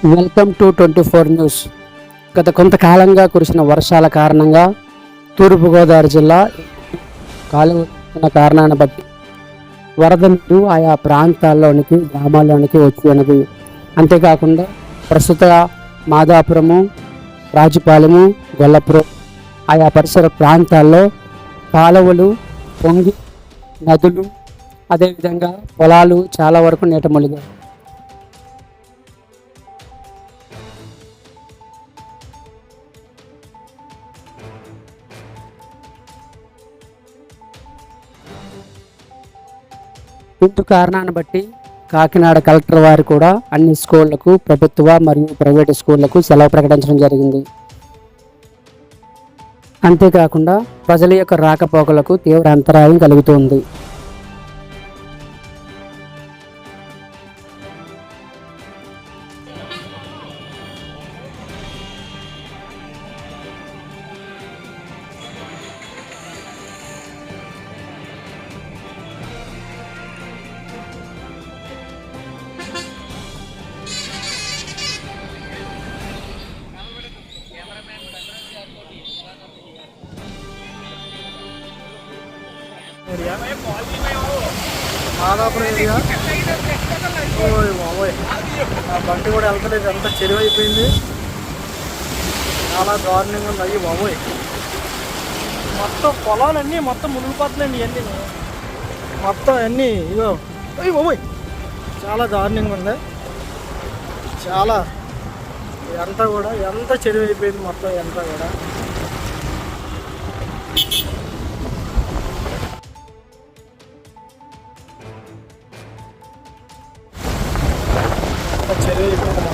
Welcome to 24 news. గత కొంతకాలంగా కురిసిన వర్షాల కారణంగా తూర్పుగోదావరి జిల్లా కాలువ కారణాన్ని బట్టి వరద నీరు ఆయా ప్రాంతాల్లోనికి గ్రామాల్లోనికి వచ్చి ఉన్నది. అంతేకాకుండా ప్రస్తుత మాదాపురము, రాజుపాలెము, గొల్లపురం ఆయా పరిసర ప్రాంతాల్లో కాలువలు పొంగి నదులు అదేవిధంగా పొలాలు చాలా వరకు నీట మునిగాయి. ఇందు కారణాన్ని బట్టి కాకినాడ కలెక్టర్ వారు కూడా అన్ని స్కూళ్లకు, ప్రభుత్వ మరియు ప్రైవేటు స్కూళ్లకు సెలవు ప్రకటించడం జరిగింది. అంతేకాకుండా ప్రజల యొక్క రాకపోకలకు తీవ్ర అంతరాయం కలుగుతుంది. మాదాపురం ఏరియా బాబోయ్, ఆ బండి కూడా వెళ్తలేదు, అంతా చెరువు అయిపోయింది. చాలా దారుణంగా ఉంది. అయ్యి బాబోయ్, మొత్తం పొలాలన్నీ మొత్తం మునిగిపోతున్నాయండి. ఇవన్నీ మొత్తం అన్నీ ఇగో. అయ్యి బాబోయ్, చాలా దారుణంగా ఉంది. చాలా ఎంత కూడా ఎంత చెరువు అయిపోయింది మొత్తం ఎంత కూడా. చెరువు అయిపోయింది.